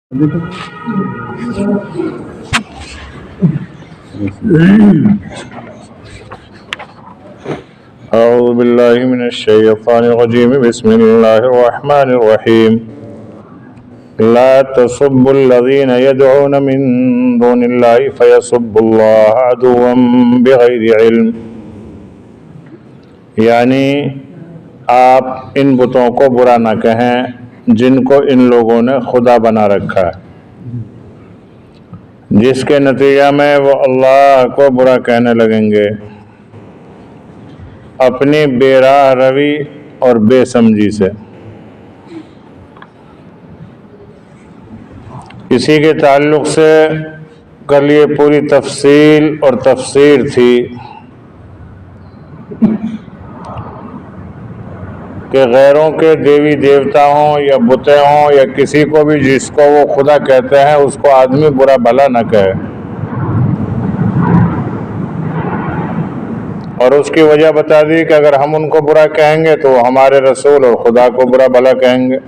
أعوذ بالله من الشيطان الرجيم بسم الله الرحمن الرحيم لا تسبوا الذين يدعون من دون الله فيسبوا الله عدوا بغير علم، یعنی آپ ان بتوں کو برا نہ کہیں جن کو ان لوگوں نے خدا بنا رکھا ہے، جس کے نتیجہ میں وہ اللہ کو برا کہنے لگیں گے اپنی بے راہ روی اور بے سمجھی سے۔ اسی کے تعلق سے کل یہ پوری تفصیل اور تفسیر تھی کہ غیروں کے دیوی دیوتا ہوں یا بتیں ہوں یا کسی کو بھی جس کو وہ خدا کہتے ہیں اس کو آدمی برا بھلا نہ کہے، اور اس کی وجہ بتا دی کہ اگر ہم ان کو برا کہیں گے تو وہ ہمارے رسول اور خدا کو برا بھلا کہیں گے،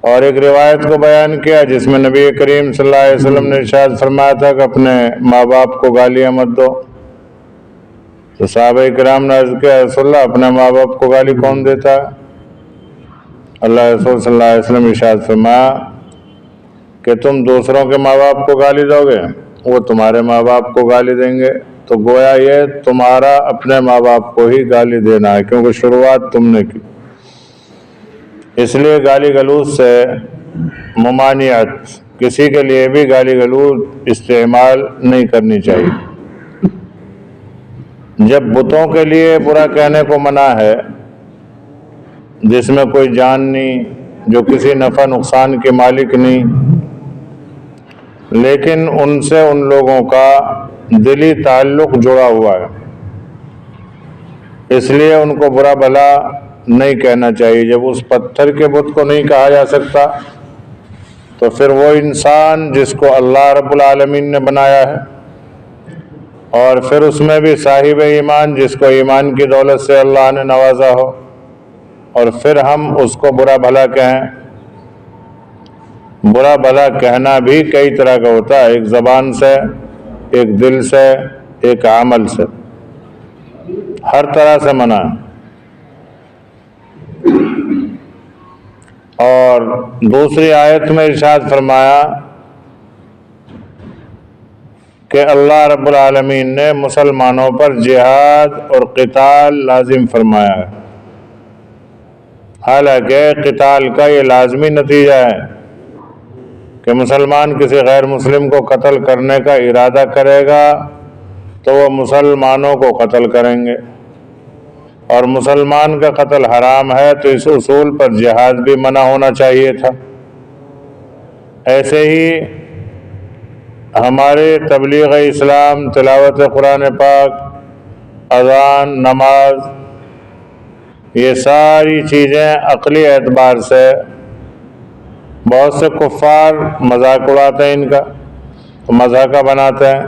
اور ایک روایت کو بیان کیا جس میں نبی کریم صلی اللہ علیہ وسلم نے ارشاد فرمایا تھا کہ اپنے ماں باپ کو گالیاں مت دو۔ تو صحابہ کرام نے عرض کیا رسول اللہ اپنے ماں باپ کو گالی کون دیتا ہے؟ اللہ رسول صلی اللہ علیہ وسلم ارشاد فرمایا کہ تم دوسروں کے ماں باپ کو گالی دو گے وہ تمہارے ماں باپ کو گالی دیں گے، تو گویا یہ تمہارا اپنے ماں باپ کو ہی گالی دینا ہے کیونکہ شروعات تم نے کی۔ اس لیے گالی گلوچ سے ممانعت، کسی کے لیے بھی گالی گلوچ استعمال نہیں کرنی چاہیے۔ جب بتوں کے لیے برا کہنے کو منع ہے جس میں کوئی جان نہیں، جو کسی نفع نقصان کے مالک نہیں، لیکن ان سے ان لوگوں کا دلی تعلق جڑا ہوا ہے، اس لیے ان کو برا بھلا نہیں کہنا چاہیے۔ جب اس پتھر کے بت کو نہیں کہا جا سکتا تو پھر وہ انسان جس کو اللہ رب العالمین نے بنایا ہے، اور پھر اس میں بھی صاحب ایمان جس کو ایمان کی دولت سے اللہ نے نوازا ہو، اور پھر ہم اس کو برا بھلا کہیں۔ برا بھلا کہنا بھی کئی طرح کا ہوتا ہے، ایک زبان سے، ایک دل سے، ایک عمل سے، ہر طرح سے منع ہے۔ اور دوسری آیت میں ارشاد فرمایا کہ اللہ رب العالمین نے مسلمانوں پر جہاد اور قتال لازم فرمایا ہے، حالانکہ قتال کا یہ لازمی نتیجہ ہے کہ مسلمان کسی غیر مسلم کو قتل کرنے کا ارادہ کرے گا تو وہ مسلمانوں کو قتل کریں گے، اور مسلمان کا قتل حرام ہے تو اس اصول پر جہاد بھی منع ہونا چاہیے تھا۔ ایسے ہی ہمارے تبلیغ اسلام، تلاوت قرآن پاک، اذان، نماز، یہ ساری چیزیں عقلی اعتبار سے بہت سے کفار مذاق اڑاتے ہیں، ان کا مذاق بناتے ہیں،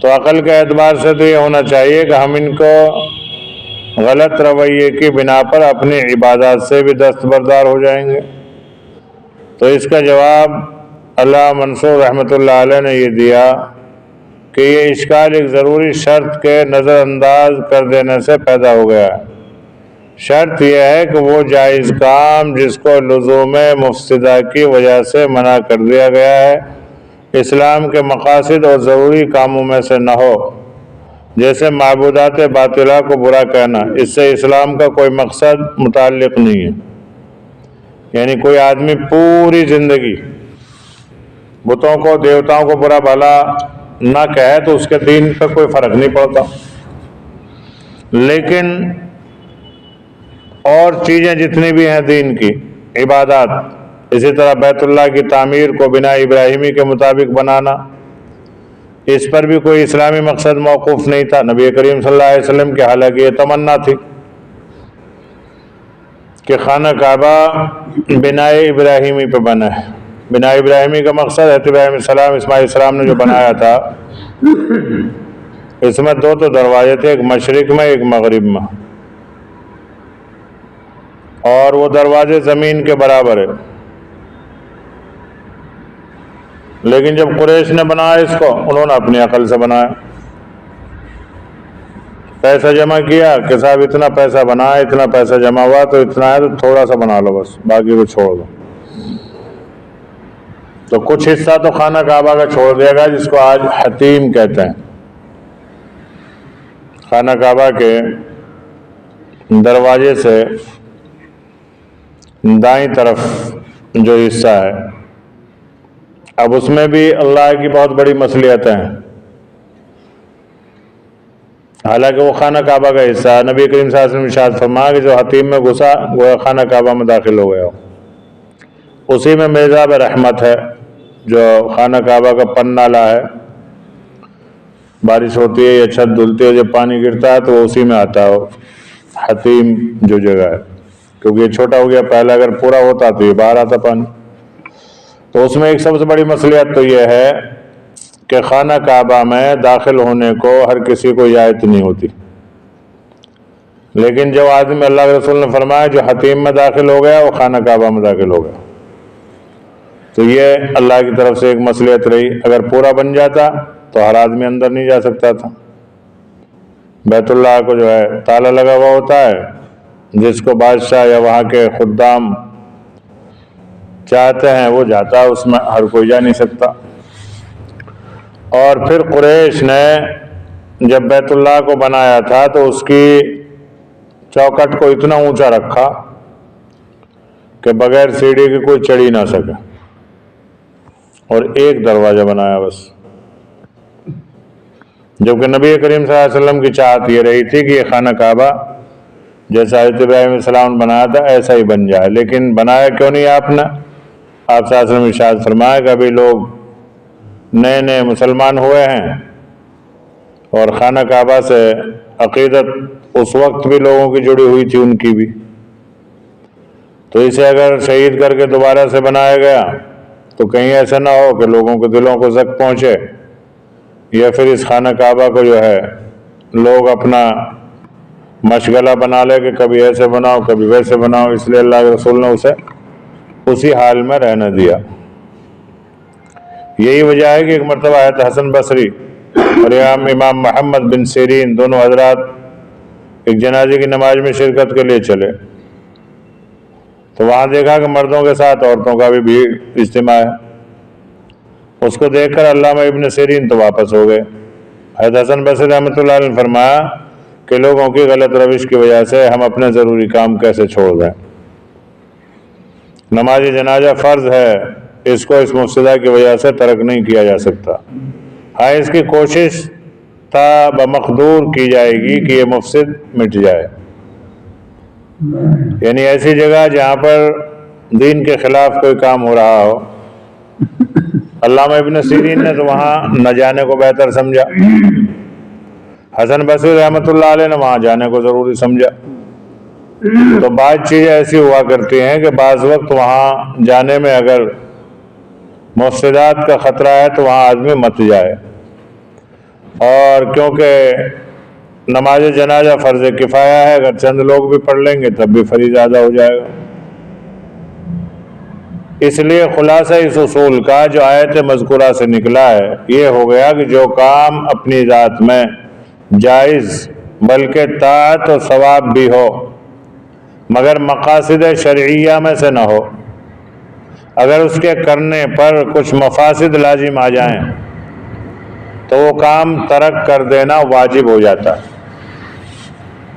تو عقل کے اعتبار سے تو یہ ہونا چاہیے کہ ہم ان کو غلط رویے کی بنا پر اپنی عبادات سے بھی دستبردار ہو جائیں گے۔ تو اس کا جواب علامہ منصور رحمۃ اللہ علیہ نے یہ دیا کہ یہ اشکال ایک ضروری شرط کے نظر انداز کر دینے سے پیدا ہو گیا ہے۔ شرط یہ ہے کہ وہ جائز کام جس کو لزوم مفسدہ کی وجہ سے منع کر دیا گیا ہے اسلام کے مقاصد اور ضروری کاموں میں سے نہ ہو، جیسے معبودات باطلہ کو برا کہنا، اس سے اسلام کا کوئی مقصد متعلق نہیں ہے۔ یعنی کوئی آدمی پوری زندگی بتوں کو، دیوتاؤں کو برا بھلا نہ کہے تو اس کے دین پہ کوئی فرق نہیں پڑتا، لیکن اور چیزیں جتنی بھی ہیں دین کی عبادات، اسی طرح بیت اللہ کی تعمیر کو بنا ابراہیمی کے مطابق بنانا، اس پر بھی کوئی اسلامی مقصد موقوف نہیں تھا نبی کریم صلی اللہ علیہ وسلم کی، حالانکہ یہ تمنا تھی کہ خانہ کعبہ بنا ابراہیمی پہ بنا ہے۔ بنا ابراہیمی کا مقصد ہے ابراہیم السلام، اسماعیل السلام نے جو بنایا تھا، اس میں دو تو دروازے تھے، ایک مشرق میں ایک مغرب میں، اور وہ دروازے زمین کے برابر ہے، لیکن جب قریش نے بنایا اس کو، انہوں نے اپنی عقل سے بنایا، پیسہ جمع کیا کہ صاحب اتنا پیسہ بنا، اتنا پیسہ جمع ہوا تو اتنا ہے تو تھوڑا سا بنا لو بس، باقی کو چھوڑ دو۔ تو کچھ حصہ تو خانہ کعبہ کا چھوڑ دیا گیا، جس کو آج حتیم کہتے ہیں۔ خانہ کعبہ کے دروازے سے دائیں طرف جو حصہ ہے، اب اس میں بھی اللہ کی بہت بڑی مصلحتیں ہیں۔ حالانکہ وہ خانہ کعبہ کا حصہ ہے، نبی کریم صلی اللہ علیہ وسلم ارشاد فرمایا کہ جو حتیم میں گھسا وہ خانہ کعبہ میں داخل ہو گیا ہو۔ اسی میں میزاب رحمت ہے، جو خانہ کعبہ کا پن نالا ہے، بارش ہوتی ہے یا چھت دھلتی ہے، جب پانی گرتا ہے تو وہ اسی میں آتا ہے، حتیم جو جگہ ہے، کیونکہ یہ چھوٹا ہو گیا، پہلے اگر پورا ہوتا تو یہ باہر آتا پانی۔ تو اس میں ایک سب سے بڑی مصلحت تو یہ ہے کہ خانہ کعبہ میں داخل ہونے کو ہر کسی کو اجازت نہیں ہوتی، لیکن جو آدمی، اللہ کے رسول نے فرمایا جو حتیم میں داخل ہو گیا وہ خانہ کعبہ میں داخل ہو گیا۔ تو یہ اللہ کی طرف سے ایک مصلحت رہی، اگر پورا بن جاتا تو ہر آدمی اندر نہیں جا سکتا تھا۔ بیت اللہ کو جو ہے تالا لگا ہوا ہوتا ہے، جس کو بادشاہ یا وہاں کے خدام چاہتے ہیں وہ جاتا ہے، اس میں ہر کوئی جا نہیں سکتا۔ اور پھر قریش نے جب بیت اللہ کو بنایا تھا تو اس کی چوکٹ کو اتنا اونچا رکھا کہ بغیر سیڑھی کے کوئی چڑھ ہی نہ سکے، اور ایک دروازہ بنایا بس، جبکہ نبی کریم صلی اللہ علیہ وسلم کی چاہت یہ رہی تھی کہ یہ خانہ کعبہ جیسا حضرت ابراہیم علیہ السلام نے بنایا تھا ایسا ہی بن جائے، لیکن بنایا کیوں نہیں آپ نے؟ آپ صلی اللہ علیہ وسلم ارشاد فرمایا کہ ابھی لوگ نئے نئے مسلمان ہوئے ہیں، اور خانہ کعبہ سے عقیدت اس وقت بھی لوگوں کی جڑی ہوئی تھی، ان کی بھی، تو اسے اگر شہید کر کے دوبارہ سے بنایا گیا تو کہیں ایسا نہ ہو کہ لوگوں کے دلوں کو زخم پہنچے، یا پھر اس خانہ کعبہ کو جو ہے لوگ اپنا مشغلہ بنا لے کہ کبھی ایسے بناؤ کبھی ویسے بناؤ، اس لیے اللہ کے رسول نے اسے اسی حال میں رہنے دیا۔ یہی وجہ ہے کہ ایک مرتبہ آیت حسن بصری اور امام محمد بن سیرین دونوں حضرات ایک جنازے کی نماز میں شرکت کے لیے چلے، تو وہاں دیکھا کہ مردوں کے ساتھ عورتوں کا بھی بھیڑ اجتماع ہے۔ اس کو دیکھ کر علامہ ابن سیرین تو واپس ہو گئے۔ حضرت حسن بصری رحمۃ اللہ علیہ نے فرمایا کہ لوگوں کی غلط روش کی وجہ سے ہم اپنے ضروری کام کیسے چھوڑ دیں؟ نماز جنازہ فرض ہے، اس کو اس مفسدہ کی وجہ سے ترک نہیں کیا جا سکتا۔ ہاں، اس کی کوشش تا بمقدور کی جائے گی کہ یہ مفسد مٹ جائے، یعنی ایسی جگہ جہاں پر دین کے خلاف کوئی کام ہو رہا ہو۔ علامہ ابن سیرین نے تو وہاں نہ جانے کو بہتر سمجھا، حسن بصری رحمۃ اللہ علیہ نے وہاں جانے کو ضروری سمجھا۔ تو بعض چیزیں ایسی ہوا کرتی ہیں کہ بعض وقت وہاں جانے میں اگر مفسدات کا خطرہ ہے تو وہاں آدمی مت جائے، اور کیونکہ نماز جنازہ فرض کفایہ ہے، اگر چند لوگ بھی پڑھ لیں گے تب بھی فریضہ ادا ہو جائے گا۔ اس لیے خلاصہ اس اصول کا جو آیت مذکورہ سے نکلا ہے یہ ہو گیا کہ جو کام اپنی ذات میں جائز بلکہ طاعت و ثواب بھی ہو مگر مقاصد شرعیہ میں سے نہ ہو، اگر اس کے کرنے پر کچھ مفاسد لازم آ جائیں تو وہ کام ترک کر دینا واجب ہو جاتا ہے،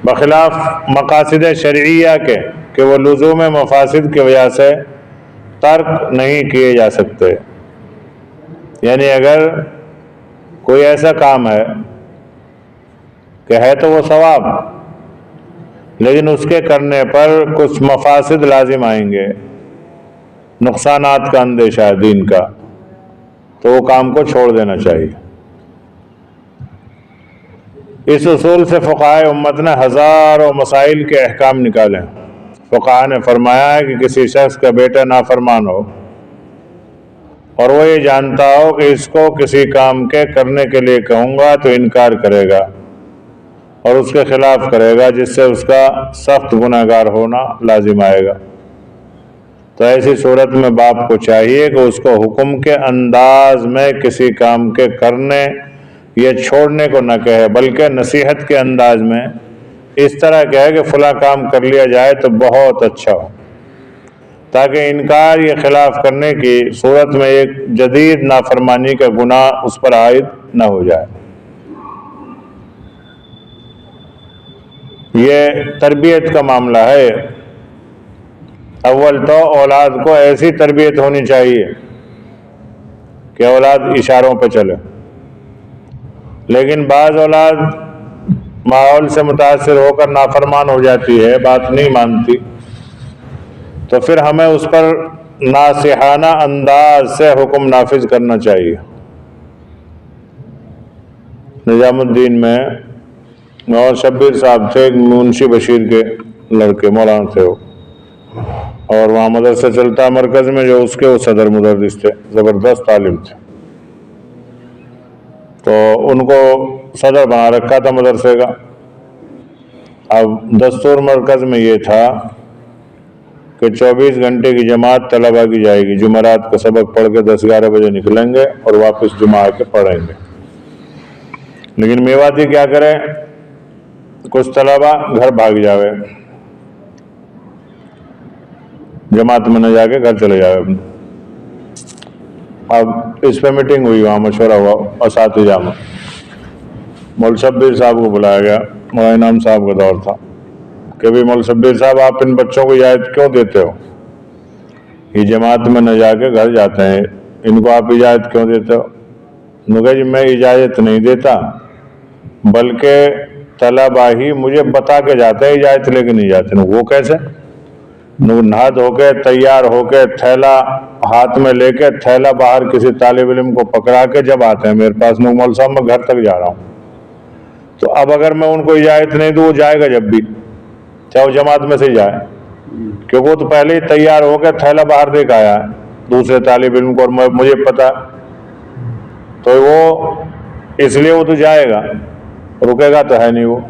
بخلاف مقاصد شرعیہ کے کہ وہ لزوم مفاسد کی وجہ سے ترک نہیں کیے جا سکتے۔ یعنی اگر کوئی ایسا کام ہے کہ ہے تو وہ ثواب، لیکن اس کے کرنے پر کچھ مفاسد لازم آئیں گے، نقصانات کا اندیشہ ہے دین کا، تو وہ کام کو چھوڑ دینا چاہیے۔ اس اصول سے فقہائے امت نے ہزاروں مسائل کے احکام نکالے۔ فقہاء نے فرمایا ہے کہ کسی شخص کا بیٹا نافرمان ہو اور وہ یہ جانتا ہو کہ اس کو کسی کام کے کرنے کے لیے کہوں گا تو انکار کرے گا اور اس کے خلاف کرے گا، جس سے اس کا سخت گناہگار ہونا لازم آئے گا۔ تو ایسی صورت میں باپ کو چاہیے کہ اس کو حکم کے انداز میں کسی کام کے کرنے یا چھوڑنے کو نہ کہے، بلکہ نصیحت کے انداز میں اس طرح کہے کہ فلاں کام کر لیا جائے تو بہت اچھا ہو، تاکہ انکار یا خلاف کرنے کی صورت میں ایک جدید نافرمانی کا گناہ اس پر عائد نہ ہو جائے۔ یہ تربیت کا معاملہ ہے۔ اول تو اولاد کو ایسی تربیت ہونی چاہیے کہ اولاد اشاروں پہ چلے، لیکن بعض اولاد ماحول سے متاثر ہو کر نافرمان ہو جاتی ہے، بات نہیں مانتی، تو پھر ہمیں اس پر ناصحانہ انداز سے حکم نافذ کرنا چاہیے۔ نظام الدین میں مولانا شبیر صاحب تھے، ایک منشی بشیر کے لڑکے، مولانا تھے وہ، اور وہاں مدرسہ چلتا مرکز میں، جو اس کے وہ صدر مدرس تھے، زبردست عالم تھے، تو ان کو صدر بنا رکھا تھا مدرسے کا۔ اب دستور مرکز میں یہ تھا کہ 24 گھنٹے کی جماعت طلباء کی جائے گی، جمعرات کا سبق پڑھ کے 10-11 بجے نکلیں گے اور واپس جمعہ آ کے پڑھیں گے۔ لیکن میواتی کیا کرے، کچھ طلباء گھر بھاگ جاوے، جماعت میں نہ جا کے گھر چلے جاوے۔ اب اس پہ میٹنگ ہوئی، وہاں مشورہ ہوا اساتذہ میں، مول شبیر صاحب کو بلایا گیا، مولانا انعام صاحب کا دور تھا، کہ بھی مول شبیر صاحب آپ ان بچوں کو اجازت کیوں دیتے ہو؟ یہ جماعت میں نہ جا کے گھر جاتے ہیں، ان کو آپ اجازت کیوں دیتے ہو؟ انہوں نے کہا جی میں اجازت نہیں دیتا، بلکہ طلباء ہی مجھے بتا کے جاتے ہیں، اجازت لے کے نہیں جاتے۔ وہ کیسے؟ نہا دھو کے تیار ہو کے تھیلا ہاتھ میں لے کے، تھیلا باہر کسی طالب علم کو پکڑا کے جب آتے ہیں میرے پاس، مول صاحب میں گھر تک جا رہا ہوں، تو اب اگر میں ان کو اجازت نہیں دوں، وہ جائے گا جب بھی، چاہے وہ جماعت میں سے جائے، کیونکہ وہ تو پہلے ہی تیار ہو کے تھیلا باہر دے کے آیا ہے دوسرے طالب علم کو، اور مجھے پتا، تو وہ اس لیے وہ تو جائے گا، رکے گا تو ہے نہیں وہ،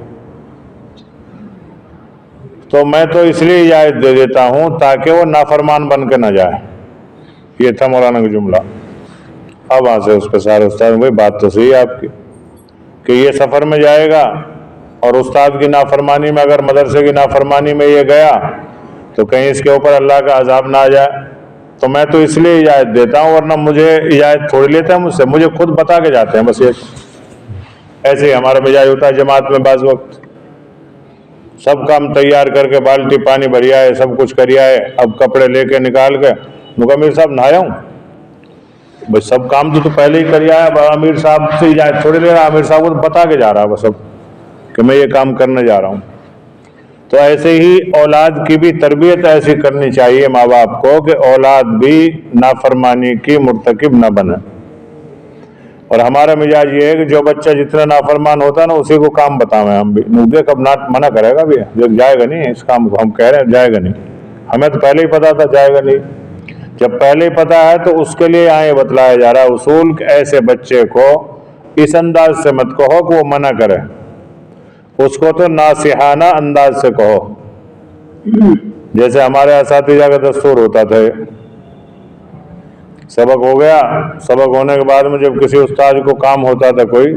تو میں تو اس لیے اجازت دے دیتا ہوں تاکہ وہ نافرمان بن کے نہ جائے۔ یہ تھا مولانا کا جملہ۔ اب وہاں سے اس پہ سارے استاد، بھائی بات تو صحیح ہے آپ کی کہ یہ سفر میں جائے گا اور استاد کی نافرمانی میں، اگر مدرسے کی نافرمانی میں یہ گیا تو کہیں اس کے اوپر اللہ کا عذاب نہ آ جائے، تو میں تو اس لیے اجازت دیتا ہوں، ورنہ مجھے اجازت تھوڑی لیتے ہیں مجھ سے، مجھے خود بتا کے جاتے ہیں بس۔ یہ ایسے ہی ہمارا مزاج ہوتا ہے جماعت میں، بعض وقت سب کام تیار کر کے، بالٹی پانی بھریا ہے، سب کچھ کریا ہے، اب کپڑے لے کے نکال کے، امیر صاحب نہایا ہوں، بس سب کام تو پہلے ہی کریا ہے، امیر صاحب سے اجازت تھوڑی لے رہا، امیر صاحب کو بتا کے جا رہا بس اب کہ میں یہ کام کرنے جا رہا ہوں۔ تو ایسے ہی اولاد کی بھی تربیت ایسی کرنی چاہیے ماں باپ کو کہ اولاد بھی نافرمانی کی مرتکب نہ بنے۔ اور ہمارا مزاج یہ ہے کہ جو بچہ جتنا نافرمان ہوتا ہے نا، اسی کو کام بتاویں ہم بھی، دیکھ اب منع کرے گا بھی، جائے گا نہیں اس کام کو، ہم کہہ رہے ہیں جائے گا نہیں، ہمیں تو پہلے ہی پتا تھا جائے گا نہیں، جب پہلے ہی پتا ہے تو اس کے لیے آئے بتلایا جا رہا ہے اصول کہ ایسے بچے کو اس انداز سے مت کہو کہ وہ منع کرے، اس کو تو ناصحانہ انداز سے کہو، جیسے ہمارے اساتذہ کا دستور ہوتا تھا۔ سبق ہو گیا، سبق ہونے کے بعد میں جب کسی استاد کو کام ہوتا تھا کوئی،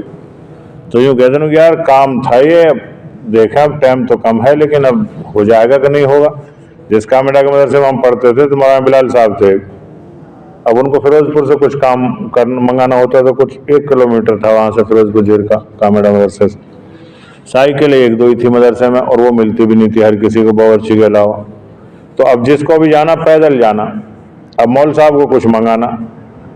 تو یوں کہتے ہیں کہ یار کام تھا یہ، دیکھا اب ٹائم تو کم ہے لیکن اب ہو جائے گا کہ نہیں ہوگا۔ جس کامڈا کے مدرسے میں ہم پڑھتے تھے تو مولانا بلال صاحب تھے، اب ان کو فیروز پور سے کچھ کام منگانا ہوتا تھا، کچھ 1 کلومیٹر تھا وہاں سے فیروز پور جیر کا کامڈا مدرسے سے، سائیکل 1-2 ہی تھی مدرسے میں، اور وہ ملتی بھی نہیں تھی ہر کسی کو باورچی کے علاوہ، تو اب جس کو بھی جانا پیدل جانا، اب مول صاحب کو کچھ منگانا،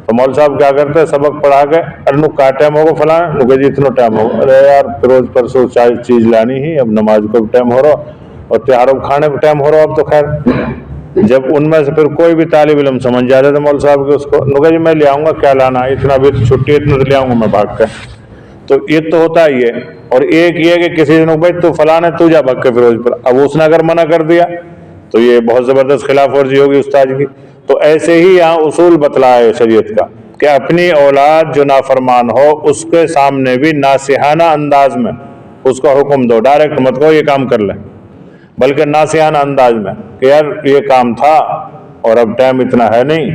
تو مول صاحب کیا کرتے، سبق پڑھا کے، ارے کا ٹائم ہوگا فلاں، کہ جی اتنا ٹائم ہوگا، ارے یار روز پرسوں چیز لانی ہی، اب نماز کو بھی ٹائم ہو رہا اور تیاروں کھانے کو ٹائم ہو رہا، اب تو خیر جب ان میں سے پھر کوئی بھی طالب علم سمجھ جاتے تھے مول صاحب کے، اس کو کہ جی میں لے آؤں گا، کیا لانا ہے، اتنا بھی چھٹی اتنا تو لے آؤں گا میں بھاگ کے، تو یہ تو ہوتا ہی ہے۔ اور ایک یہ کہ کسی دن بھائی تو فلاں ہے تو جا بھاگ کے فیروز پر، اب اس نے اگر منع کر دیا تو یہ بہت زبردست خلاف ورزی ہوگی استاد کی۔ تو ایسے ہی یہاں اصول بتلا ہے شریعت کا کہ اپنی اولاد جو نافرمان ہو اس کے سامنے بھی ناصحانہ انداز میں اس کو حکم دو، ڈائریکٹ مت کہو یہ کام کر لیں، بلکہ ناصحانہ انداز میں کہ یار یہ کام تھا اور اب ٹائم اتنا ہے نہیں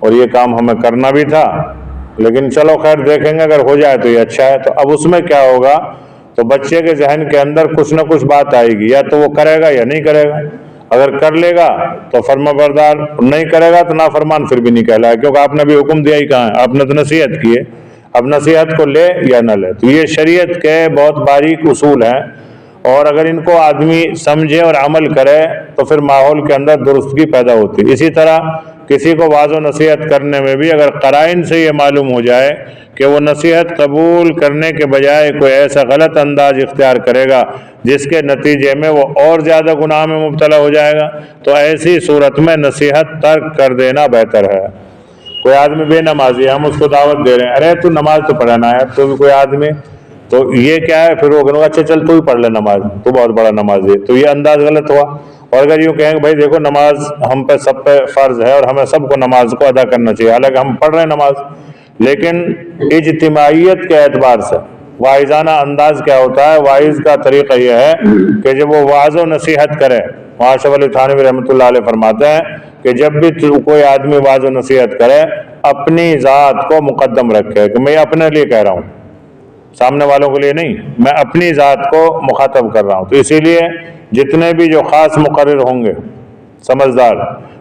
اور یہ کام ہمیں کرنا بھی تھا، لیکن چلو خیر دیکھیں گے، اگر ہو جائے تو یہ اچھا ہے۔ تو اب اس میں کیا ہوگا، تو بچے کے ذہن کے اندر کچھ نہ کچھ بات آئے گی، یا تو وہ کرے گا یا نہیں کرے گا۔ اگر کر لے گا تو فرما بردار، نہیں کرے گا تو نافرمان پھر بھی نہیں کہلائے، کیونکہ آپ نے بھی حکم دیا ہی کہاں ہے، آپ نے تو نصیحت کی ہے۔ اب نصیحت کو لے یا نہ لے، تو یہ شریعت کے بہت باریک اصول ہیں، اور اگر ان کو آدمی سمجھے اور عمل کرے تو پھر ماحول کے اندر درستگی پیدا ہوتی ہے۔ اسی طرح کسی کو واعظ و نصیحت کرنے میں بھی اگر قرائن سے یہ معلوم ہو جائے کہ وہ نصیحت قبول کرنے کے بجائے کوئی ایسا غلط انداز اختیار کرے گا جس کے نتیجے میں وہ اور زیادہ گناہ میں مبتلا ہو جائے گا، تو ایسی صورت میں نصیحت ترک کر دینا بہتر ہے۔ کوئی آدمی بے نمازی ہے، ہم اس کو دعوت دے رہے ہیں، ارے تو نماز تو پڑھنا ہے، تو بھی کوئی آدمی، تو یہ کیا ہے، پھر وہ کہوں گا اچھا چل تو ہی پڑھ لے نماز، تو بہت بڑا نمازی ہے، تو یہ انداز غلط ہوا۔ اور اگر یوں کہیں کہ بھائی دیکھو نماز ہم پہ سب پہ فرض ہے اور ہمیں سب کو نماز کو ادا کرنا چاہیے، حالانکہ ہم پڑھ رہے ہیں نماز، لیکن اجتماعیت کے اعتبار سے واعظانہ انداز کیا ہوتا ہے، واعظ کا طریقہ یہ ہے کہ جب وہ واعظ و نصیحت کرے، اشرف علی تھانوی رحمۃ اللہ علیہ فرماتے ہیں کہ جب بھی کوئی آدمی واعظ و نصیحت کرے اپنی ذات کو مقدم رکھے، کہ میں اپنے لیے کہہ رہا ہوں، سامنے والوں کے لیے نہیں، میں اپنی ذات کو مخاطب کر رہا ہوں۔ تو اسی لیے جتنے بھی جو خاص مقرر ہوں گے سمجھدار،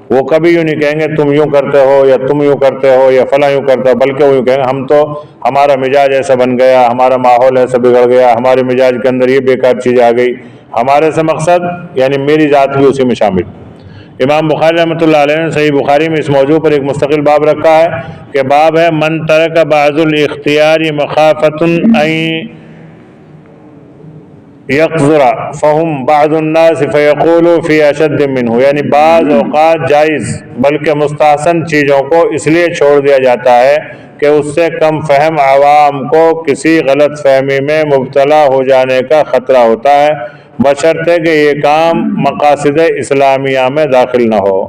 وہ کبھی یوں نہیں کہیں گے تم یوں کرتے ہو یا تم یوں کرتے ہو یا فلاں یوں کرتے ہو، بلکہ وہ یوں کہیں گے ہم تو، ہمارا مزاج ایسا بن گیا، ہمارا ماحول ایسا بگڑ گیا، ہمارے مزاج کے اندر یہ بیکار چیز آ گئی، ہمارے سے مقصد یعنی میری ذات بھی اسی میں شامل۔ امام بخاری رحمۃ اللہ علیہ نے صحیح بخاری میں اس موضوع پر ایک مستقل باب رکھا ہے کہ باب ہے من ترک بعض الاختیار مخافۃ ان یقذر فہم بعض الناس فیقول فی اشد منہ، یعنی بعض اوقات جائز بلکہ مستحسن چیزوں کو اس لیے چھوڑ دیا جاتا ہے کہ اس سے کم فہم عوام کو کسی غلط فہمی میں مبتلا ہو جانے کا خطرہ ہوتا ہے، بشرطے کہ یہ کام مقاصد اسلامیہ میں داخل نہ ہو۔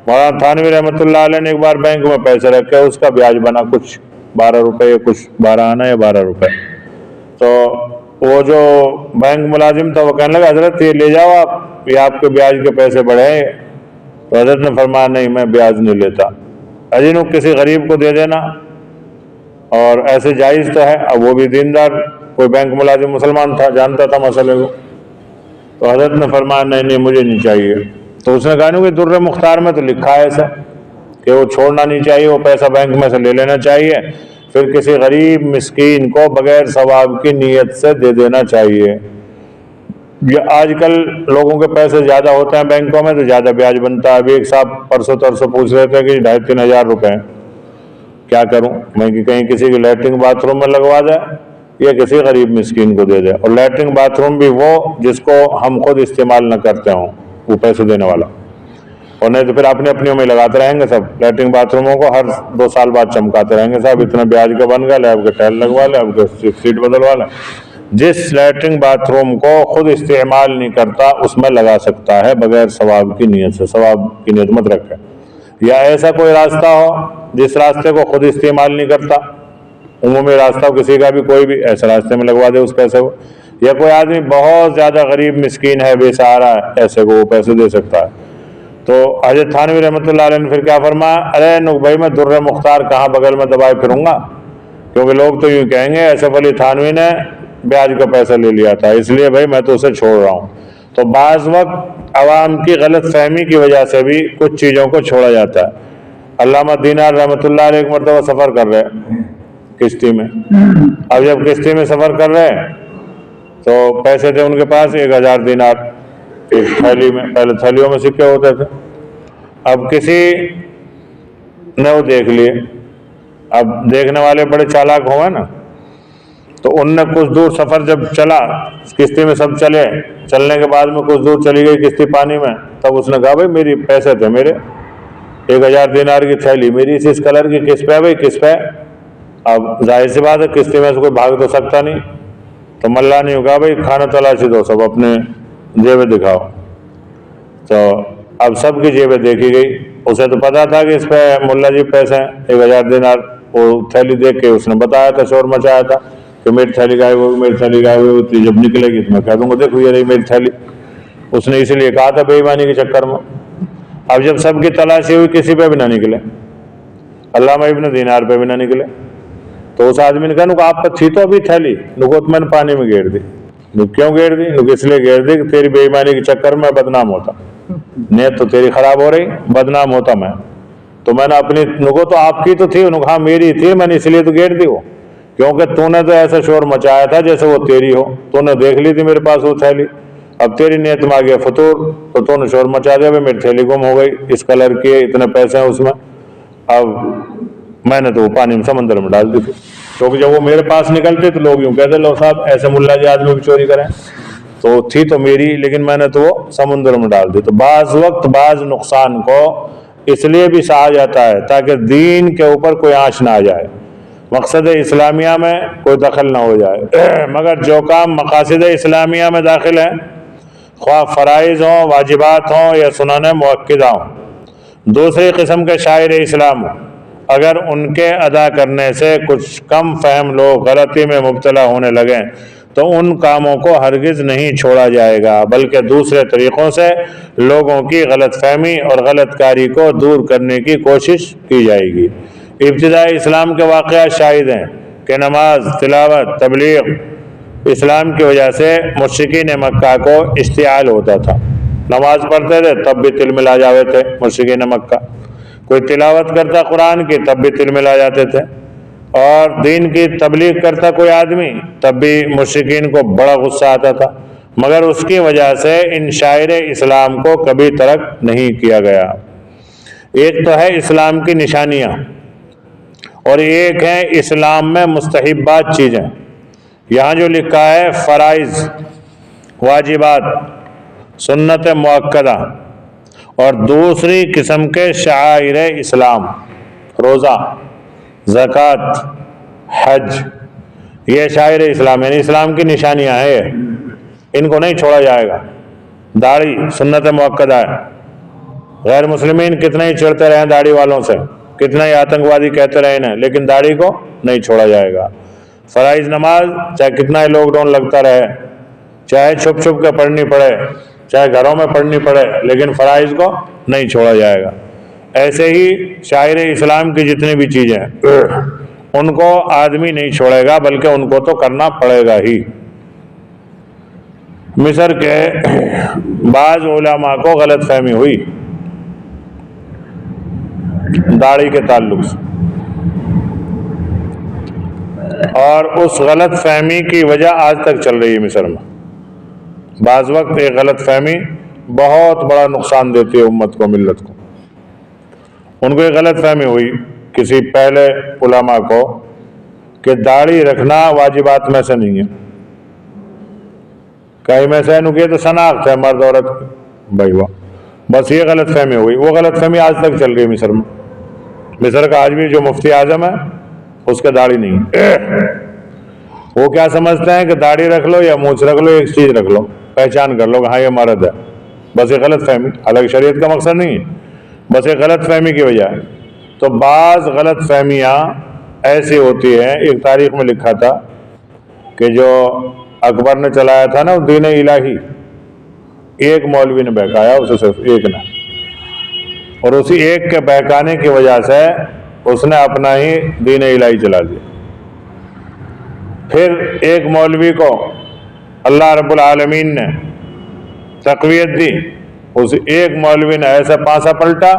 مولانا تھانوی رحمۃ اللہ علیہ نے ایک بار بینک میں پیسے رکھے، اس کا بیاج بنا کچھ 12 روپے یا کچھ 12 آنا یا 12 روپے، تو وہ جو بینک ملازم تھا وہ کہنے لگا حضرت یہ لے جاؤ آپ، یہ آپ کے بیاج کے پیسے بڑھے ہیں۔ تو حضرت نے فرمایا نہیں میں بیاج نہیں لیتا، اجینو کسی غریب کو دے دینا، اور ایسے جائز تو ہے۔ اب وہ بھی دیندار کوئی بینک ملازم مسلمان تھا، جانتا تھا مسئلے کو، تو حضرت نے فرمایا نہیں نہیں مجھے نہیں چاہیے۔ تو اس نے کہا کہ در مختار میں تو لکھا ہے ایسا کہ وہ چھوڑنا نہیں چاہیے، وہ پیسہ بینک میں سے لے لینا چاہیے، پھر کسی غریب مسکین کو بغیر ثواب کی نیت سے دے دینا چاہیے۔ یہ آج کل لوگوں کے پیسے زیادہ ہوتے ہیں بینکوں میں تو زیادہ بیاج بنتا ہے۔ ابھی ایک صاحب پرسوں ترسوں پوچھ رہے تھے کہ 2,500-3 ہزار روپے کیا کروں میں، کہ کہیں کسی کی لیٹرنگ باتھ روم میں لگوا دے یا کسی غریب مسکین کو دے دے، اور لیٹرنگ باتھ روم بھی وہ جس کو ہم خود استعمال نہ کرتے ہوں، وہ پیسے دینے والا، اور نہیں تو پھر اپنے اپنیوں میں لگاتے رہیں گے سب۔ لیٹرنگ باتھ روموں کو ہر 2 سال بعد چمکاتے رہیں گے صاحب، اتنا بیاج کا بن گیا، لے آپ کے ٹائل لگوا لے، آپ کے سیٹ بدلوا لے۔ جس لیٹرنگ باتھ روم کو خود استعمال نہیں کرتا اس میں لگا سکتا ہے بغیر ثواب کی نیت سے، ثواب کی نیت مت رکھے۔ یا ایسا کوئی راستہ ہو جس راستے کو خود استعمال نہیں کرتا، عمومی راستہ ہو کسی کا بھی، کوئی بھی ایسے راستے میں لگوا دے اس پیسے کو۔ یا کوئی آدمی بہت زیادہ غریب مسکین ہے، بے سہارا ہے، ایسے کو وہ پیسے دے سکتا ہے۔ تو حضرت تھانوی رحمۃ اللہ علیہ نے پھر کیا فرمایا، ارے نو بھائی میں در مختار کہاں بغل میں دبائے پھروں گا، کیونکہ لوگ تو یوں کہیں گے اسف علی تھانوی نے بیاج کا پیسہ لے لیا تھا، اس لیے بھائی میں تو اسے چھوڑ رہا ہوں۔ تو بعض وقت عوام کی غلط فہمی کی وجہ سے بھی کچھ چیزوں کو چھوڑا جاتا ہے۔ علامہ دینار رحمۃ اللہ علیہ ایک مرتبہ سفر کر رہے کشتی میں، اب جب کشتی میں سفر کر رہے تو پیسے تھے ان کے پاس 1,000 دینار ایک تھیلی میں، پہلے تھیلیوں میں سکے ہوتے تھے، اب کسی نے وہ دیکھ لیے، اب دیکھنے والے بڑے چالاک ہوئے نا، تو ان نے کچھ دور سفر جب چلا کشتی میں، سب چلے، چلنے کے بعد میں کچھ دور چلی گئی کشتی پانی میں، تب اس نے کہا بھائی میری پیسے تھے میرے 1,000 دینار کی تھیلی میری اس کلر کی، کس پہ بھائی کس پہ؟ اب ظاہر سی بات ہے کشتی میں سے کوئی بھاگ تو سکتا نہیں، تو ملا نے کہا بھائی کھانا تلاشی دو، سب اپنے جیبیں دکھاؤ۔ تو اب سب کی جیبیں دیکھی گئی، اسے تو پتا تھا کہ اس پہ ملا جی پیسے ہیں 1,000 دینار، وہ تھیلی دیکھ کے اس نے بتایا تھا، شور مچایا تھا کہ میری تھیلی گائب ہوگی، میری تھیلی گائب ہوگی، جب نکلے گی تو میں کہہ دوں گا دیکھو یہ رہی میری تھیلی۔ اس نے اسی لیے کہا تھا بے ایمانی کے چکر میں۔ اب جب سب کی تلاشی ہوئی کسی پہ بھی نہ نکلے، علامہ ابن دینار پہ بھی نہ نکلے، تو اس آدمی نے کہا نو آپ پہ تھی تو ابھی تھیلی، نو میں نے پانی میں گیر دی۔ نو کیوں گیر دی؟ نو اس لیے گیر دی کہ تیری بے ایمانی کے چکر میں بدنام ہوتا، نیت تو تیری خراب ہو رہی، بدنام ہوتا میں، تو میں نے اپنی نگو تو آپ کی تو تھی، انہوں نے کہا میری تھی، میں نے اس لیے تو گیر دی وہ، کیونکہ تو نے تو ایسا شور مچایا تھا جیسے وہ تیری ہو، تو نے دیکھ لی تھی میرے پاس وہ تھیلی، اب تیری نیت میں آ گیا فطور، تو نے شور مچا دیا، بھائی میری تھیلی گم ہو گئی، اس کلر کی، اتنے پیسے ہیں اس میں، اب میں نے تو وہ پانی میں سمندر میں ڈال دی تھی، کیونکہ جب وہ میرے پاس نکلتے تو لوگ یوں کہتے لو صاحب ایسے ملا جی آدمی بھی چوری کریں، تو تھی تو میری، لیکن میں نے تو وہ سمندر میں ڈال دی۔ تو بعض وقت بعض نقصان کو اس لیے بھی سہا جاتا ہے تاکہ دین کے اوپر کوئی آنچ نہ آ جائے، مقصد اسلامیہ میں کوئی دخل نہ ہو جائے، مگر جو کام مقاصد اسلامیہ میں داخل ہیں، خواہ فرائض ہوں، واجبات ہوں یا سنن مؤکدہ ہوں، دوسری قسم کے شاعر اسلام ہوں، اگر ان کے ادا کرنے سے کچھ کم فہم لوگ غلطی میں مبتلا ہونے لگیں تو ان کاموں کو ہرگز نہیں چھوڑا جائے گا، بلکہ دوسرے طریقوں سے لوگوں کی غلط فہمی اور غلط کاری کو دور کرنے کی کوشش کی جائے گی۔ ابتدائی اسلام کے واقعات شاہد ہیں کہ نماز، تلاوت، تبلیغ، اسلام کی وجہ سے مشرکین مکہ کو اشتعال ہوتا تھا، نماز پڑھتے تھے تب بھی تل ملا جاوے تھے مشرکین مکہ، کوئی تلاوت کرتا قرآن کی تب بھی تل ملا جاتے تھے، اور دین کی تبلیغ کرتا کوئی آدمی تب بھی مشرکین کو بڑا غصہ آتا تھا، مگر اس کی وجہ سے ان شاعر اسلام کو کبھی ترک نہیں کیا گیا۔ ایک تو ہے اسلام کی نشانیاں، اور ایک ہے اسلام میں مستحبات چیزیں، یہاں جو لکھا ہے فرائض، واجبات، سنت مؤکدہ، اور دوسری قسم کے شعائر اسلام، روزہ، زکوٰۃ، حج، یہ شاعر اسلام یعنی اسلام کی نشانیاں ہیں، ان کو نہیں چھوڑا جائے گا۔ داڑھی سنت مؤکدہ ہے، غیر مسلمین کتنے ہی چڑھتے رہیں داڑھی والوں سے، کتنے ہی آتنکوادی کہتے رہے انہیں، لیکن داڑھی کو نہیں چھوڑا جائے گا۔ فرائض نماز چاہے کتنا ہی لاک ڈاؤن لگتا رہے، چاہے چھپ چھپ کے پڑھنی پڑے، چاہے گھروں میں پڑھنی پڑے، لیکن فرائض کو نہیں چھوڑا جائے گا۔ ایسے ہی شاعر اسلام کی جتنی بھی چیزیں ان کو آدمی نہیں چھوڑے گا، بلکہ ان کو تو کرنا پڑے گا ہی۔ مصر کے بعض علماء کو غلط فہمی ہوئی داڑھی کے تعلق سے، اور اس غلط فہمی کی وجہ آج تک چل رہی ہے مصر میں۔ بعض وقت ایک غلط فہمی بہت بڑا نقصان دیتی ہے امت کو، ملت کو۔ ان کو ایک غلط فہمی ہوئی کسی پہلے علماء کو کہ داڑھی رکھنا واجبات میں سے نہیں ہے، کہیں میں سے نکے تو شناخت ہے مرد عورت بھائی، واہ، بس یہ غلط فہمی ہوئی۔ وہ غلط فہمی آج تک چل رہی ہے مصر میں۔ مصر کا آج بھی جو مفتی اعظم ہے اس کے داڑھی نہیں ہے، وہ کیا سمجھتے ہیں کہ داڑھی رکھ لو یا مونچھ رکھ لو، ایک چیز رکھ لو، پہچان کر لو کہ ہاں یہ مرد ہے، بس یہ غلط فہمی، حالانکہ شریعت کا مقصد نہیں ہے، بس ایک غلط فہمی کی وجہ ہے۔ تو بعض غلط فہمیاں ایسی ہوتی ہیں، ایک تاریخ میں لکھا تھا کہ جو اکبر نے چلایا تھا نا دین الہی، ایک مولوی نے بہکایا اسے، صرف ایک نے، اور اسی ایک کے بہکانے کی وجہ سے اس نے اپنا ہی دین الہی چلا دیا۔ پھر ایک مولوی کو اللہ رب العالمین نے تقویت دی، اس ایک مولوی نے ایسا پانسا پلٹا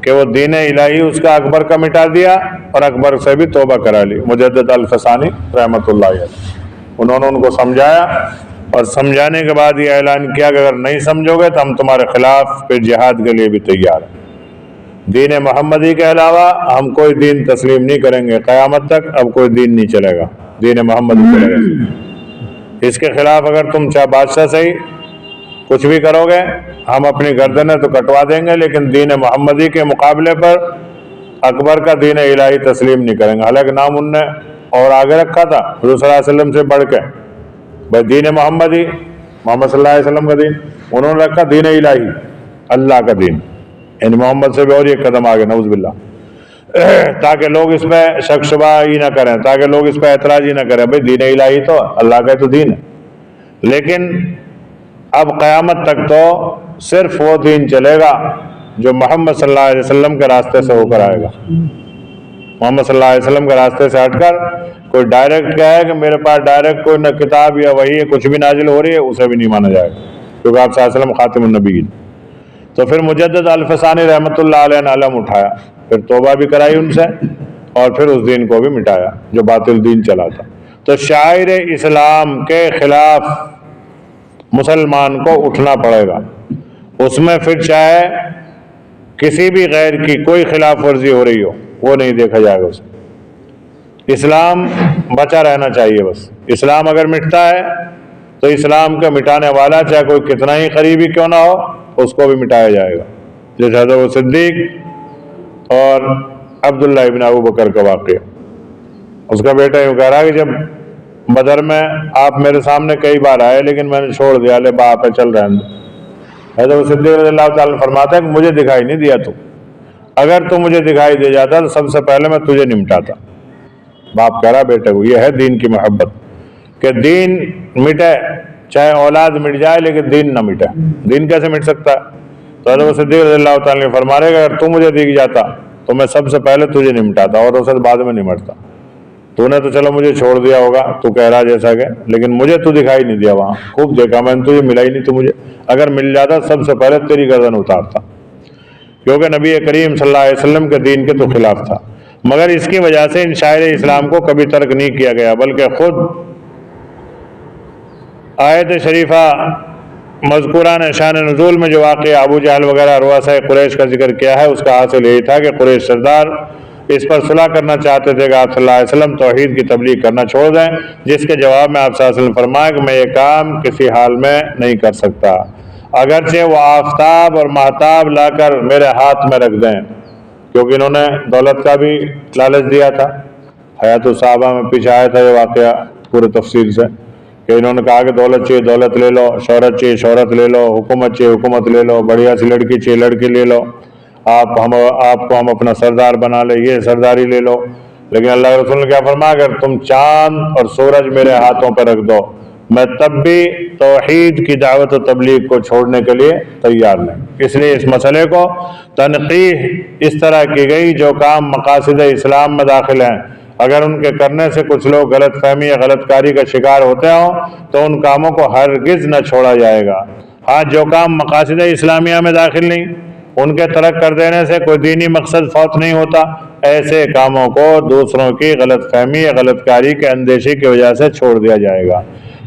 کہ وہ دین الہی اس کا اکبر کا مٹا دیا، اور اکبر سے بھی توبہ کرا لی، مجدد الفسانی رحمۃ اللہ علیہ۔ انہوں نے ان کو سمجھایا، اور سمجھانے کے بعد یہ اعلان کیا کہ اگر نہیں سمجھو گے تو ہم تمہارے خلاف پھر جہاد کے لیے بھی تیار ہیں، دین محمدی کے علاوہ ہم کوئی دین تسلیم نہیں کریں گے، قیامت تک اب کوئی دین نہیں چلے گا، دین محمدی چلے گا۔ اس کے خلاف اگر تم چاہے بادشاہ صحیح کچھ بھی کرو گے، ہم اپنی گردنیں تو کٹوا دیں گے، لیکن دین محمدی کے مقابلے پر اکبر کا دین الہی تسلیم نہیں کریں گے۔ حالانکہ نام ان نے اور آگے رکھا تھا حضور صلی اللہ علیہ وسلم سے بڑھ کے، بھائی دین محمدی، محمد صلی اللہ علیہ وسلم کا دین، انہوں نے رکھا دین الہی، اللہ کا دین، یعنی محمد سے بھی اور ایک قدم آگے، نعوذ باللہ، تاکہ لوگ اس پہ شک شبہ ہی نہ کریں، تاکہ لوگ اس پہ اعتراض ہی نہ کریں، بھائی دین الہی تو اللہ کا تو دین ہے۔ لیکن اب قیامت تک تو صرف وہ دین چلے گا جو محمد صلی اللہ علیہ وسلم کے راستے سے ہو کر آئے گا۔ محمد صلی اللہ علیہ وسلم کے راستے سے ہٹ کر کوئی ڈائریکٹ کہے کہ میرے پاس ڈائریکٹ کوئی نہ کتاب یا وحی ہے کچھ بھی نازل ہو رہی ہے، اسے بھی نہیں مانا جائے گا، کیونکہ آپ صلی اللہ علیہ وسلم خاتم النبیین۔ تو پھر مجدد الفسانی رحمۃ اللہ علیہ نے علم اٹھایا، پھر توبہ بھی کرائی ان سے، اور پھر اس دین کو بھی مٹایا جو باطل دین چلا تھا۔ تو شاعر اسلام کے خلاف مسلمان کو اٹھنا پڑے گا، اس میں پھر چاہے کسی بھی غیر کی کوئی خلاف ورزی ہو رہی ہو وہ نہیں دیکھا جائے گا اسے۔ اسلام بچا رہنا چاہیے بس۔ اسلام اگر مٹتا ہے تو اسلام کا مٹانے والا چاہے کوئی کتنا ہی قریبی کیوں نہ ہو اس کو بھی مٹایا جائے گا، جیسے حضرت صدیق اور عبداللہ ابن ابو بکر کا واقعہ۔ اس کا بیٹا یوں کہہ رہا کہ جب بدر میں آپ میرے سامنے کئی بار آئے لیکن میں نے چھوڑ دیا، لے باپ ہے چل رہے ہیں۔ حضرت صدیق رضی اللہ تعالیٰ فرماتا ہے کہ مجھے دکھائی نہیں دیا تو، اگر تو مجھے دکھائی دے جاتا تو سب سے پہلے میں تجھے نمٹاتا۔ باپ کہہ رہا بیٹے کو، یہ ہے دین کی محبت کہ دین مٹے چاہے اولاد مٹ جائے لیکن دین نہ مٹے۔ دین کیسے مٹ سکتا ہے؟ تو حضرت صدیق رضی اللہ تعالیٰ نے فرما رہے کہ اگر تو مجھے دکھ جاتا تو میں سب سے پہلے تجھے نمٹاتا اور اسے بعد میں نمٹتا۔ تو نے تو چلو مجھے چھوڑ دیا ہوگا تو کہہ رہا جیسا کہ، لیکن مجھے تو دکھائی نہیں دیا، وہاں خوب دیکھا میں نے، تجھے ملا ہی نہیں، تو مجھے اگر مل جاتا سب سے پہلے تیری گردن اتارتا، کیونکہ نبی کریم صلی اللہ علیہ وسلم کے دین کے تو خلاف تھا۔ مگر اس کی وجہ سے ان شاعر اسلام کو کبھی ترک نہیں کیا گیا، بلکہ خود آیت شریفہ مذکورہ نے شان نزول میں جو واقعہ ابو جہل وغیرہ رؤساء قریش کا ذکر کیا ہے، اس کا حاصل یہی تھا کہ قریش سردار اس پر صلح کرنا چاہتے تھے کہ آپ صلی اللہ علیہ وسلم توحید کی تبلیغ کرنا چھوڑ دیں، جس کے جواب میں آپ صلی اللہ علیہ وسلم فرمایا کہ میں یہ کام کسی حال میں نہیں کر سکتا، اگرچہ وہ آفتاب اور مہتاب لا کر میرے ہاتھ میں رکھ دیں، کیونکہ انہوں نے دولت کا بھی لالچ دیا تھا۔ حیات الصحابہ میں پیچھے آیا تھا یہ واقعہ پورے تفصیل سے، کہ انہوں نے کہا کہ دولت چاہیے دولت لے لو، شہرت چاہیے شہرت لے لو، حکومت چاہیے حکومت لے لو، بڑھیا سی لڑکی چاہیے لڑکی لے لو، آپ کو ہم اپنا سردار بنا لیں، یہ سرداری لے لو۔ لیکن اللہ کے رسول نے کیا فرمایا، اگر تم چاند اور سورج میرے ہاتھوں پہ رکھ دو میں تب بھی توحید کی دعوت و تبلیغ کو چھوڑنے کے لیے تیار نہیں۔ اس لیے اس مسئلے کو تنقیح اس طرح کی گئی جو کام مقاصد اسلام میں داخل ہیں، اگر ان کے کرنے سے کچھ لوگ غلط فہمی یا غلط کاری کا شکار ہوتے ہوں تو ان کاموں کو ہرگز نہ چھوڑا جائے گا۔ ہاں جو کام مقاصد اسلامیہ میں داخل نہیں، ان کے ترک کر دینے سے کوئی دینی مقصد فوت نہیں ہوتا، ایسے کاموں کو دوسروں کی غلط فہمی یا غلط کاری کے اندیشے کی وجہ سے چھوڑ دیا جائے گا۔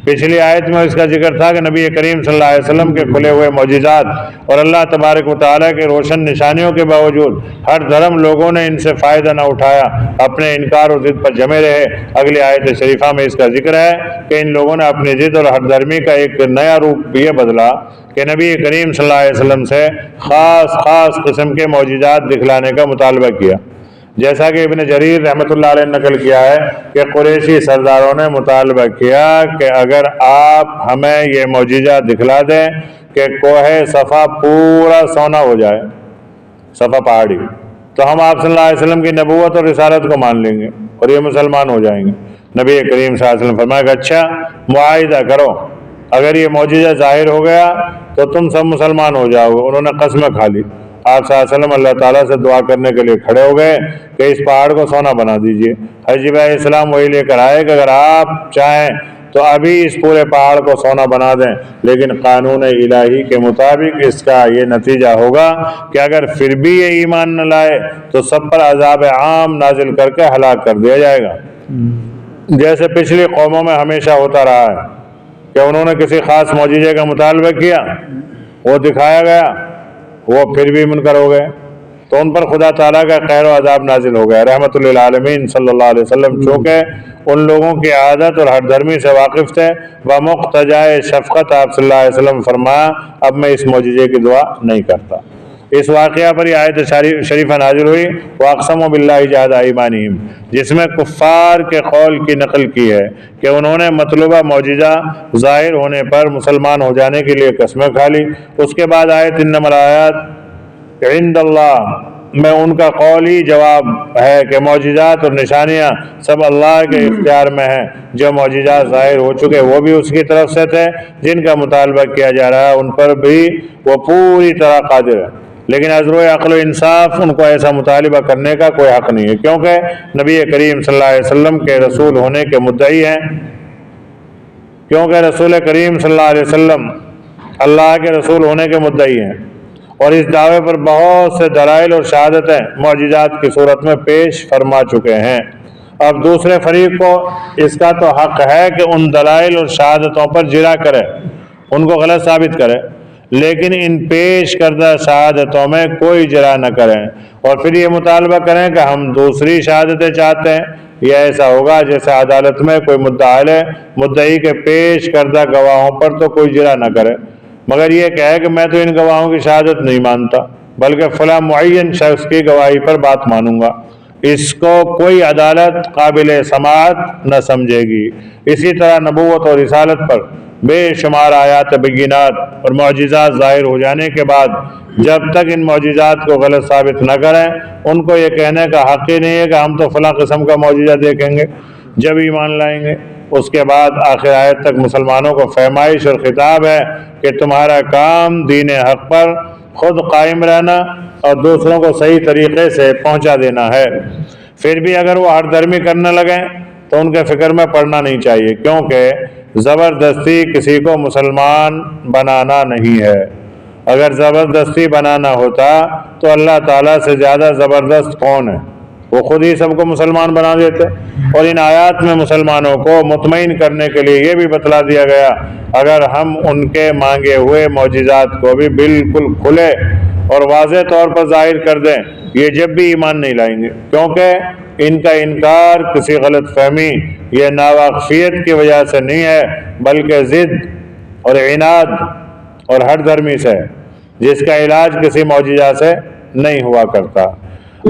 پچھلی آیت میں اس کا ذکر تھا کہ نبی کریم صلی اللہ علیہ وسلم کے کھلے ہوئے معجزات اور اللہ تبارک و تعالیٰ کے روشن نشانیوں کے باوجود ہر دھرم لوگوں نے ان سے فائدہ نہ اٹھایا، اپنے انکار و ضد پر جمے رہے۔ اگلی آیت شریفہ میں اس کا ذکر ہے کہ ان لوگوں نے اپنی ضد اور ہر دھرمی کا ایک نیا روپ یہ بدلا کہ نبی کریم صلی اللہ علیہ وسلم سے خاص قسم کے معجزات دکھلانے کا مطالبہ کیا، جیسا کہ ابن جریر رحمۃ اللہ علیہ نے نقل کیا ہے کہ قریشی سرداروں نے مطالبہ کیا کہ اگر آپ ہمیں یہ معجزہ دکھلا دیں کہ کوہ صفا پورا سونا ہو جائے، صفا پہاڑی، تو ہم آپ صلی اللہ علیہ وسلم کی نبوت اور رسالت کو مان لیں گے اور یہ مسلمان ہو جائیں گے۔ نبی کریم صلی اللہ علیہ وسلم فرمایا کہ اچھا معاہدہ کرو، اگر یہ معجزہ ظاہر ہو گیا تو تم سب مسلمان ہو جاؤ گے۔ انہوں نے قسمیں کھا لی۔ آپ صلی اللہ علیہ وسلم اللہ تعالیٰ سے دعا کرنے کے لیے کھڑے ہو گئے کہ اس پہاڑ کو سونا بنا دیجئے۔ حضرت علیہ السلام وہی لے کر آئے کہ اگر آپ چاہیں تو ابھی اس پورے پہاڑ کو سونا بنا دیں، لیکن قانون الہی کے مطابق اس کا یہ نتیجہ ہوگا کہ اگر پھر بھی یہ ایمان نہ لائے تو سب پر عذاب عام نازل کر کے ہلاک کر دیا جائے گا، جیسے پچھلی قوموں میں ہمیشہ ہوتا رہا ہے کہ انہوں نے کسی خاص معجزے کا مطالبہ کیا، وہ دکھایا گیا، وہ پھر بھی منکر ہو گئے تو ان پر خدا تعالیٰ کا قہر و عذاب نازل ہو گیا۔ رحمت للعالمین صلی اللہ علیہ وسلم چونکہ ان لوگوں کی عادت اور ہر دھرمی سے واقف تھے، بمقتضائے شفقت آپ صلی اللہ علیہ وسلم فرمایا اب میں اس معجزے کی دعا نہیں کرتا۔ اس واقعہ پر یہ آیت شریفہ نازل ہوئی وَأَقْسَمُوا بِاللَّهِ جَهْدَ أَيْمَانِهِمْ، جس میں کفار کے قول کی نقل کی ہے کہ انہوں نے مطلوبہ معجزہ ظاہر ہونے پر مسلمان ہو جانے کے لیے قسمیں کھا لی۔ اس کے بعد آیت انما الآیات عند اللہ میں ان کا قول ہی جواب ہے کہ معجزات اور نشانیاں سب اللہ کے اختیار میں ہیں، جو معجزات ظاہر ہو چکے وہ بھی اس کی طرف سے تھے، جن کا مطالبہ کیا جا رہا ہے ان پر بھی وہ پوری طرح قادر ہے۔ لیکن ازر عقل و انصاف ان کو ایسا مطالبہ کرنے کا کوئی حق نہیں ہے، کیونکہ نبی کریم صلی اللہ علیہ وسلم کے رسول ہونے کے مدعی ہیں، کیونکہ رسول کریم صلی اللہ علیہ وسلم اللہ کے رسول ہونے کے مدعی ہیں، اور اس دعوے پر بہت سے دلائل اور شہادتیں معجزات کی صورت میں پیش فرما چکے ہیں۔ اب دوسرے فریق کو اس کا تو حق ہے کہ ان دلائل اور شہادتوں پر جرا کرے، ان کو غلط ثابت کرے، لیکن ان پیش کردہ شہادتوں میں کوئی جرا نہ کریں اور پھر یہ مطالبہ کریں کہ ہم دوسری شہادتیں چاہتے ہیں۔ یہ ایسا ہوگا جیسے عدالت میں کوئی مدعی کے پیش کردہ گواہوں پر تو کوئی جرا نہ کرے، مگر یہ کہے کہ میں تو ان گواہوں کی شہادت نہیں مانتا، بلکہ فلاں معین شخص کی گواہی پر بات مانوں گا۔ اس کو کوئی عدالت قابل سماعت نہ سمجھے گی۔ اسی طرح نبوت اور رسالت پر بے شمار آیات بینات اور معجزات ظاہر ہو جانے کے بعد جب تک ان معجزات کو غلط ثابت نہ کریں، ان کو یہ کہنے کا حق ہی نہیں ہے کہ ہم تو فلاں قسم کا معجزہ دیکھیں گے جب ایمان لائیں گے۔ اس کے بعد آخر آیت تک مسلمانوں کو فہمائش اور خطاب ہے کہ تمہارا کام دین حق پر خود قائم رہنا اور دوسروں کو صحیح طریقے سے پہنچا دینا ہے۔ پھر بھی اگر وہ ہر درمی کرنے لگیں تو ان کے فکر میں پڑنا نہیں چاہیے، کیونکہ زبردستی کسی کو مسلمان بنانا نہیں ہے۔ اگر زبردستی بنانا ہوتا تو اللہ تعالیٰ سے زیادہ زبردست کون ہے؟ وہ خود ہی سب کو مسلمان بنا دیتے۔ اور ان آیات میں مسلمانوں کو مطمئن کرنے کے لیے یہ بھی بتلا دیا گیا، اگر ہم ان کے مانگے ہوئے معجزات کو بھی بالکل کھلے اور واضح طور پر ظاہر کر دیں، یہ جب بھی ایمان نہیں لائیں گے، کیونکہ ان کا انکار کسی غلط فہمی یا ناواقفیت کی وجہ سے نہیں ہے، بلکہ ضد اور عناد اور ہر درمی سے، جس کا علاج کسی معجزہ سے نہیں ہوا کرتا۔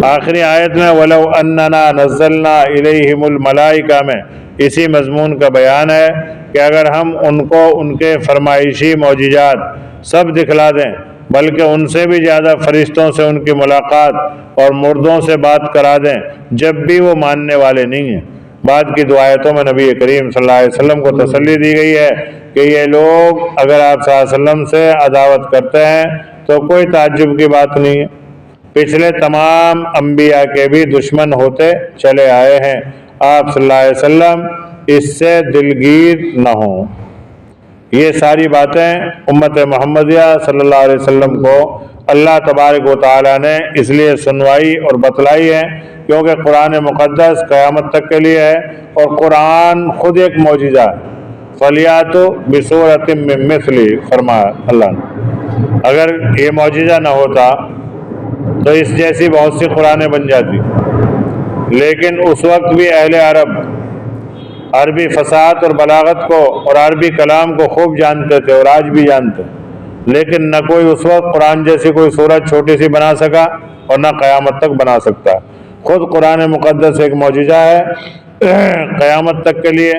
آخری آیت میں وَلَوْ أَنَّنَا نَزَّلْنَا إِلَيْهِمُ الْمَلَائِكَةَ میں اسی مضمون کا بیان ہے کہ اگر ہم ان کو ان کے فرمائشی معجزات سب دکھلا دیں، بلکہ ان سے بھی زیادہ فرشتوں سے ان کی ملاقات اور مردوں سے بات کرا دیں، جب بھی وہ ماننے والے نہیں ہیں۔ بعد کی دو آیتوں میں نبی کریم صلی اللہ علیہ وسلم کو تسلی دی گئی ہے کہ یہ لوگ اگر آپ صلی اللہ علیہ وسلم سے عداوت کرتے ہیں تو کوئی تعجب کی بات نہیں ہے، پچھلے تمام انبیاء کے بھی دشمن ہوتے چلے آئے ہیں، آپ صلی اللہ علیہ وسلم اس سے دلگیر نہ ہوں۔ یہ ساری باتیں امت محمدیہ صلی اللہ علیہ وسلم کو اللہ تبارک و تعالیٰ نے اس لیے سنوائی اور بتلائی ہے کیونکہ قرآن مقدس قیامت تک کے لیے ہے، اور قرآن خود ایک معجزہ ہے۔ فَلْيَأْتُوا بِسُورَةٍ مِّن مِّثْلِهِ فرمایا اللہ نے۔ اگر یہ معجزہ نہ ہوتا تو اس جیسی بہت سی قرآنیں بن جاتی، لیکن اس وقت بھی اہل عربی فصاحت اور بلاغت کو اور عربی کلام کو خوب جانتے تھے اور آج بھی جانتے، لیکن نہ کوئی اس وقت قرآن جیسی کوئی سورت چھوٹی سی بنا سکا اور نہ قیامت تک بنا سکتا۔ خود قرآن مقدس ایک معجزہ ہے قیامت تک کے لیے،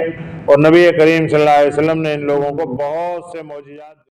اور نبی کریم صلی اللہ علیہ وسلم نے ان لوگوں کو بہت سے معجزات